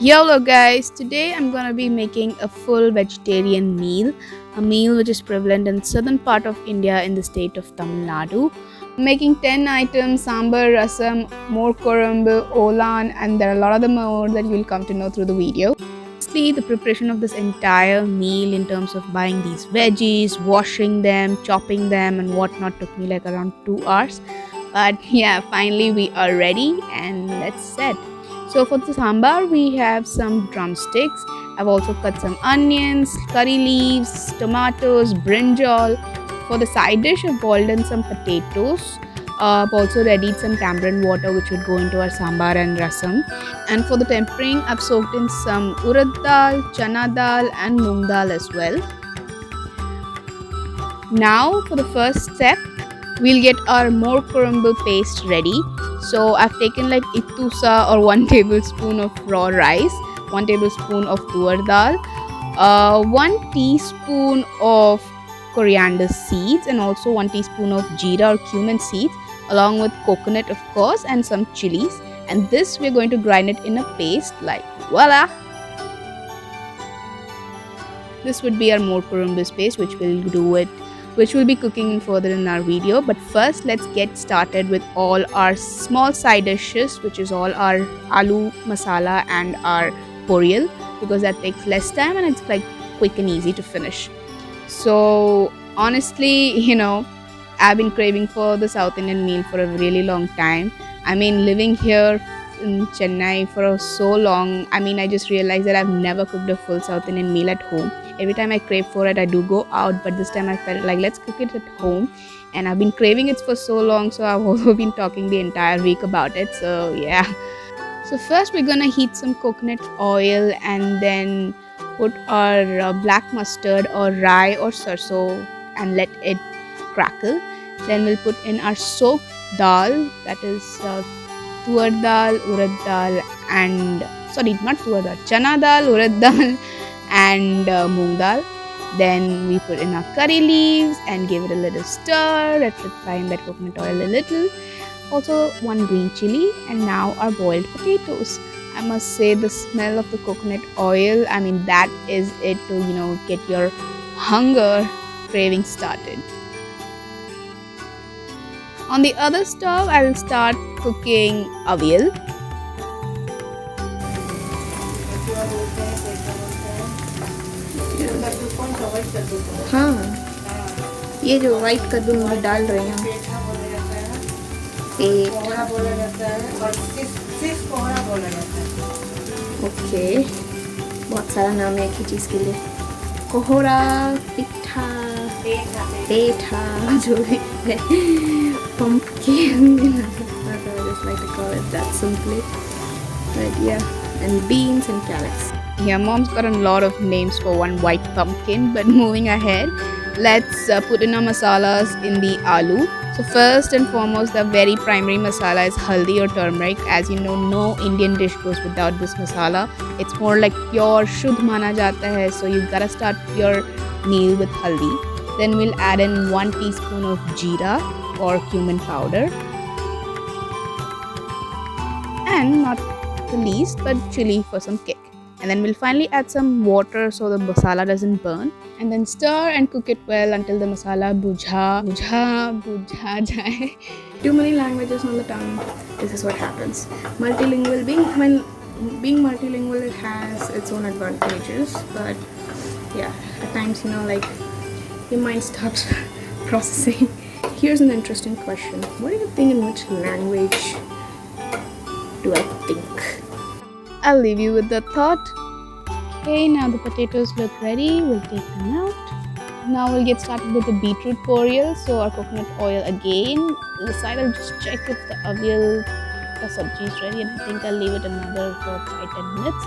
Yolo guys, today I'm gonna be making a full vegetarian meal, a meal which is prevalent in southern part of India in the state of Tamil Nadu. I'm making 10 items: Sambar Rasam, Mor Kozhumbu, Olan, and there are a lot of them more that you'll come to know through the video. Firstly, the preparation of this entire meal in terms of buying these veggies, washing them, chopping them and whatnot took me like around 2 hours. But yeah, finally we are ready and let's set. So for the sambar, we have some drumsticks. I've also cut some onions, curry leaves, tomatoes, brinjal. For the side dish, I've boiled in some potatoes. I've also readied some tamarind water which would go into our sambar and rasam. And for the tempering, I've soaked in some urad dal, chana dal and moong dal as well. Now for the first step, we'll get our Mor Kozhumbu paste ready. So I've taken like itusa or 1 tablespoon of raw rice, 1 tablespoon of tuar dal, 1 teaspoon of coriander seeds and also 1 teaspoon of jeera or cumin seeds along with coconut of course and some chilies, and this we're going to grind it in a paste like voila. This would be our Mor Kozhumbu paste which we'll be cooking further in our video. But first let's get started with all our small side dishes, which is all our aloo masala and our poriyal, because that takes less time and it's like quick and easy to finish. So honestly, I've been craving for the South Indian meal for a really long time. I mean, living here in Chennai for so long, I just realized that I've never cooked a full South Indian meal at home. Every time I crave for it, I do go out, but this time I felt like let's cook it at home. And I've been craving it for so long, so I've also been talking the entire week about it. So yeah. So first we're gonna heat some coconut oil and then put our black mustard or rye or sarso and let it crackle. Then we'll put in our soaked dal, that is tuar dal, urad dal and not tuar dal, chana dal, urad dal and moong dal. Then we put in our curry leaves and give it a little stir. Let it fry in that coconut oil a little. Also 1 green chili, and now our boiled potatoes. I must say the smell of the coconut oil, that is it to get your hunger craving started. On the other stove, I will start cooking avial. हाँ, ये जो white कद्दू में डाल रहे हैं पेठा बोला जाता है और सिर्फ कोहरा बोला जाता है। ओके, बहुत सारा नाम है एक ही चीज़ के लिए। कोहरा, पिठा, पेठा जो भी है, pumpkin, I just like to call it that simply. But yeah, and beans and carrots. Yeah, mom's got a lot of names for one white pumpkin, but moving ahead, let's put in our masalas in the aloo. So first and foremost, the very primary masala is haldi or turmeric. As you know, no Indian dish goes without this masala. It's more like pure shuddh mana jata hai, so you gotta start your meal with haldi. Then we'll add in 1 teaspoon of jeera or cumin powder, and not the least but chili for some kick. And then we'll finally add some water so the masala doesn't burn, and then stir and cook it well until the masala bujha jaye. Too many languages on the tongue. This is what happens. Being multilingual, it has its own advantages, but yeah, at times your mind stops processing. Here's an interesting question. What do you think? In which language do I think? I'll leave you with the thought. Okay, now the potatoes look ready. We'll take them out. Now we'll get started with the beetroot poriyal. So our coconut oil again. On the side, I'll just check if the avial sabji is ready, and I think I'll leave it another for 5-10 minutes.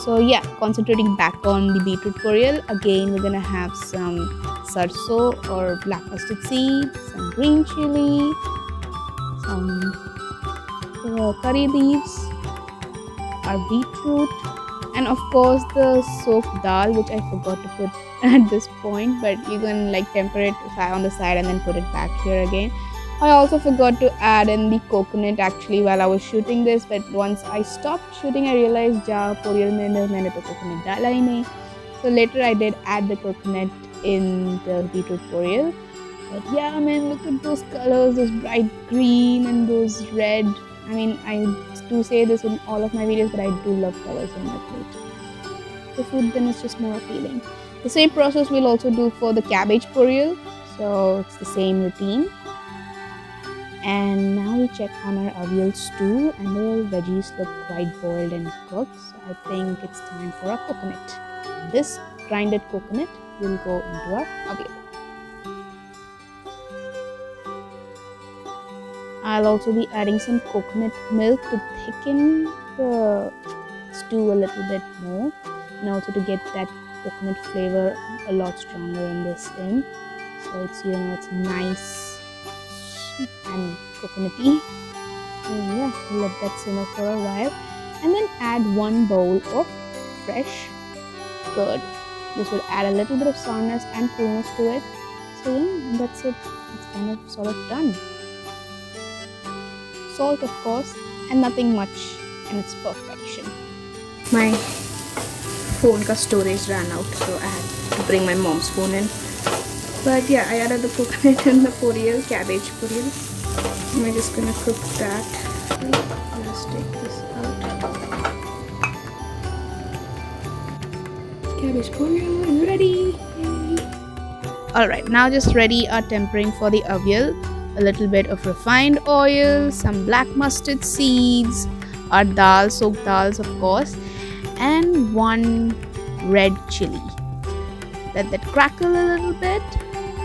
So yeah, concentrating back on the beetroot poriyal. Again, we're gonna have some sarso or black mustard seeds, some green chili, some curry leaves, our beetroot, and of course the soaked dal, which I forgot to put at this point, but you can temper it on the side and then put it back here again. I also forgot to add in the coconut actually while I was shooting this, but once I stopped shooting, I realized ja poriyal mein maine to coconut dala hi nahi. So later I did add the coconut in the beetroot poriyal. But yeah, man, look at those colors, those bright green and those red. I mean, I do say this in all of my videos, but I do love colors in my plate. The food then is just more appealing. The same process we'll also do for the cabbage poriyal. So it's the same routine. And now we check on our avial stew, and the veggies look quite boiled and cooked. So I think it's time for our coconut. This grinded coconut will go into our avial. I'll also be adding some coconut milk to thicken the stew a little bit more, and also to get that coconut flavor a lot stronger in this in. So it's nice and coconutty. So yeah, let that simmer for a while, and then add 1 bowl of fresh curd. This will add a little bit of sourness and coolness to it. So yeah, that's it. It's kind of sort of done. Salt, of course, and nothing much, and it's perfection. My phone ka storage ran out, so I had to bring my mom's phone in. But yeah, I added the coconut and the poriyal, cabbage poriyal. We're just gonna cook that. Let's take this out. Cabbage poriyal is ready. Alright, now just ready our tempering for the avial. A little bit of refined oil, some black mustard seeds, our dal, soaked dals of course, and 1 red chili. Let that crackle a little bit,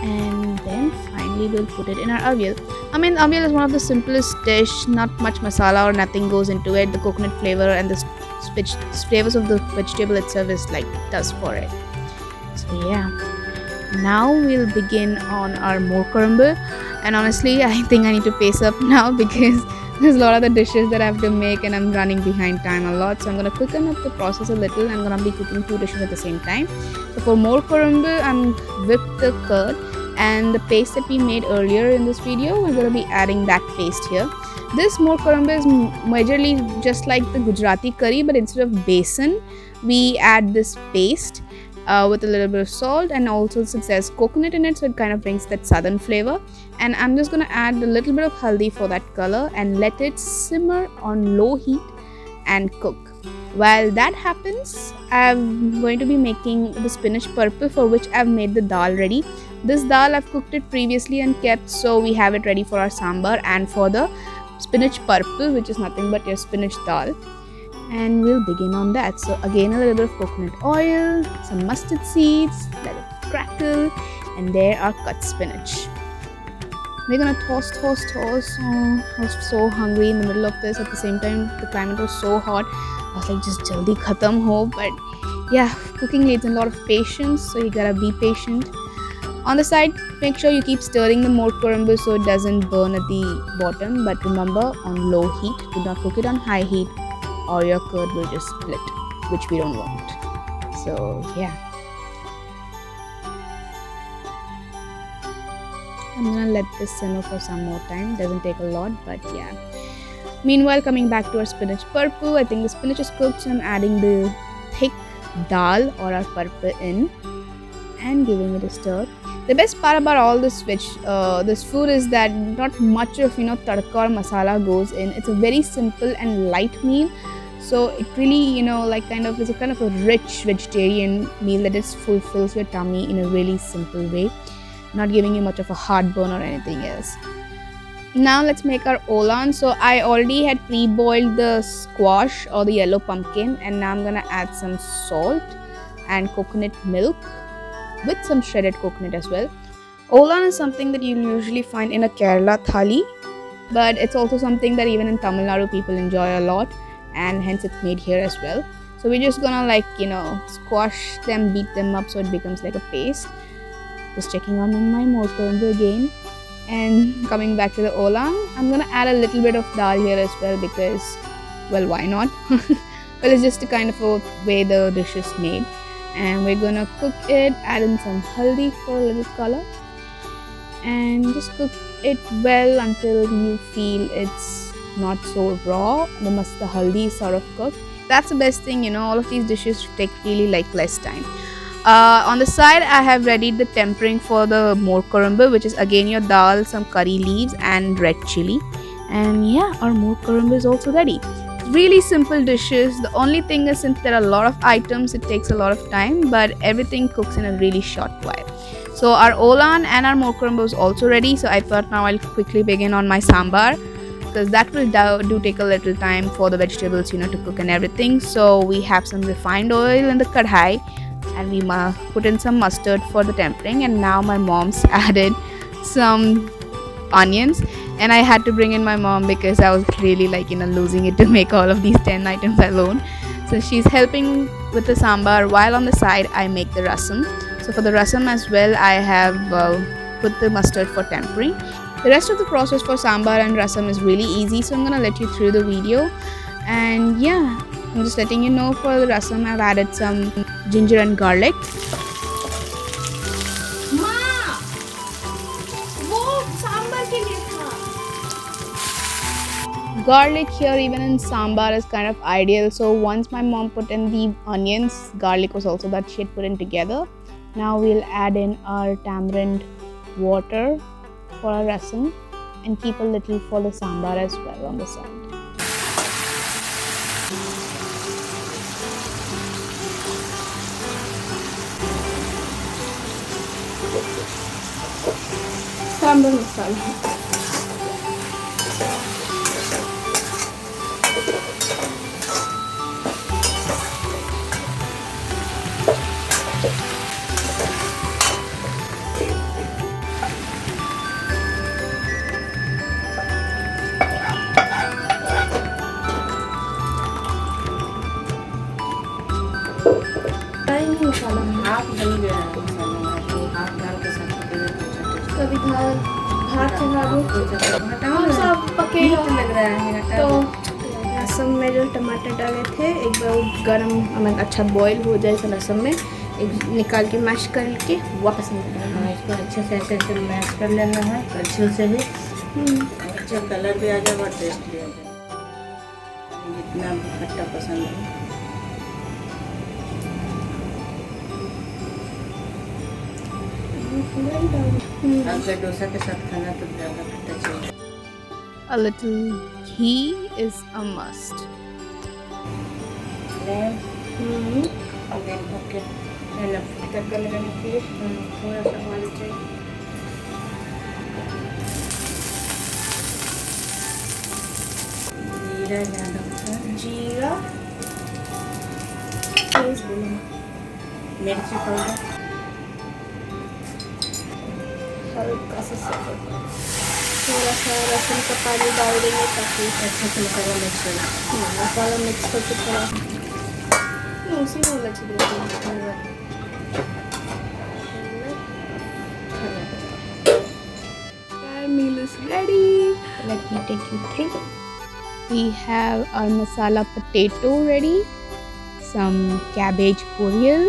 and then finally we'll put it in our avial. I mean, avial is one of the simplest dish, not much masala or nothing goes into it. The coconut flavor and the flavors of the vegetable itself is like does for it. So yeah, now we'll begin on our Mor Kozhumbu. And honestly, I think I need to pace up now because there's a lot of the dishes that I have to make and I'm running behind time a lot. So I'm going to quicken up the process a little. I'm going to be cooking 2 dishes at the same time. So for Mor Kozhumbu, I'm whipped the curd and the paste that we made earlier in this video. We're going to be adding that paste here. This Mor Kozhumbu is majorly just like the Gujarati curry, but instead of besan, we add this paste. With a little bit of salt, and also since there's coconut in it, so it kind of brings that southern flavor. And I'm just going to add a little bit of haldi for that color and let it simmer on low heat and cook. While that happens, I'm going to be making the spinach parupu, for which I've made the dal ready. This dal I've cooked it previously and kept, so we have it ready for our sambar and for the spinach parupu, which is nothing but your spinach dal. And we'll begin on that. So again, a little bit of coconut oil, some mustard seeds, let it crackle, and there are cut spinach. We're gonna toss. Oh, I was so hungry in the middle of this. At the same time, the climate was so hot. I was like, just jaldi khatam ho. But yeah, cooking needs a lot of patience, so you gotta be patient. On the side, make sure you keep stirring the Mor Kozhumbu so it doesn't burn at the bottom. But remember, on low heat, do not cook it on high heat, or your curd will just split, which we don't want. So yeah, I'm gonna let this simmer for some more time. Doesn't take a lot, but yeah. Meanwhile, coming back to our spinach parupu, I think the spinach is cooked, so I'm adding the thick dal or our parupu in and giving it a stir. The best part about all this this food is that not much of tadka or masala goes in. It's a very simple and light meal. So it really, is a kind of a rich vegetarian meal that just fulfills your tummy in a really simple way, not giving you much of a heartburn or anything else. Now let's make our Olan. So I already had pre-boiled the squash or the yellow pumpkin, and now I'm gonna add some salt and coconut milk with some shredded coconut as well. Olan is something that you'll usually find in a Kerala Thali, but it's also something that even in Tamil Nadu people enjoy a lot, and hence it's made here as well. So we're just gonna squash them, beat them up so it becomes like a paste. Just checking on my Mor Kozhumbu again, and coming back to the Olan, I'm gonna add a little bit of dal here as well because, well, why not? Well, it's just a kind of a way the dish is made. And we're gonna cook it, add in some haldi for a little color. and just cook it well until you feel it's not so raw. The haldi is sort of cooked. That's the best thing, you know, all of these dishes take really like less time. On the side, I have readied the tempering for the Mor Kozhumbu, which is again your dal, some curry leaves, and red chili. And yeah, our Mor Kozhumbu is also ready. Really simple dishes. The only thing is, since there are a lot of items, it takes a lot of time, but everything cooks in a really short while. So our Olan and our Mor Kozhumbu is also ready. So I thought now I'll quickly begin on my sambar, because that will do take a little time for the vegetables, you know, to cook and everything. So we have some refined oil in the kadhai, and we put in some mustard for the tempering. And now my mom's added some onions, and I had to bring in my mom because I was really like, you know, losing it to make all of these 10 items alone. So she's helping with the sambar, while on the side I make the rasam. So for the rasam as well, I have put the mustard for tempering. The rest of the process for sambar and rasam is really easy, so I'm gonna let you through the video. And yeah, I'm just letting you know, for the rasam I've added some ginger and garlic. Garlic here even in sambar is kind of ideal. So once my mom put in the onions, garlic was also that she had put in together. Now we'll add in our tamarind water for our rasam and keep a little for the sambar as well on the side. Sambar masala. Masala half बन गया है मसाला half डाल के साथ कभी भात चढ़ा दो सब पके लग रहा है। तो लहसुन में जो टमाटर डाले थे, एक बार वो गर्म अच्छा बॉईल हो जाए लहसुन में, एक निकाल के मैश करके वापस निकालना है। इसको अच्छे से ऐसे मैश कर लेना है अच्छे से ही, अच्छा कलर भी आ जाए और टेस्ट भी आ जाए, जितना खट्टा पसंद है। A little ghee is a must. जीरा, मिर्ची पाउडर, हल्का सा थोड़ा सा लहसुन का पानी डाल देंगे ताकि अच्छे से मसाला मिक्स हो। मसाला मिक्स करके थोड़ा उसी में लच देंगे। Our meal is ready. Let me take you through. We have our masala potato ready, some cabbage poriyal,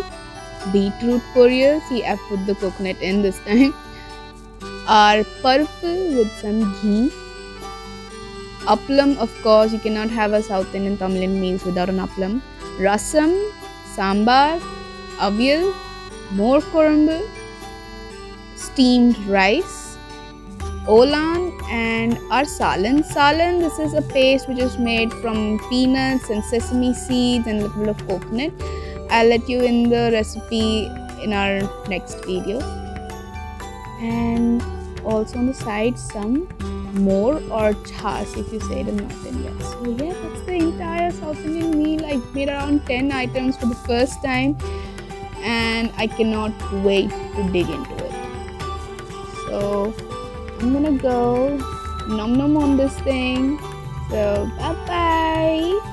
beetroot poriyal. See, I've put the coconut in this time. Our parupu with some ghee. Appalam, of course, you cannot have a South Indian Tamilian meals without an appalam. Rasam, sambar, avial, Mor Kozhumbu, steamed rice, Olan, and our salan. Salan, this is a paste which is made from peanuts and sesame seeds and a little bit of coconut. I'll let you in the recipe in our next video. And also on the side some more or chas if you say it in North India. So yeah, that's the entire South Indian meal. I made around 10 items for the first time and I cannot wait to dig into it. So I'm gonna go nom nom on this thing. So bye bye.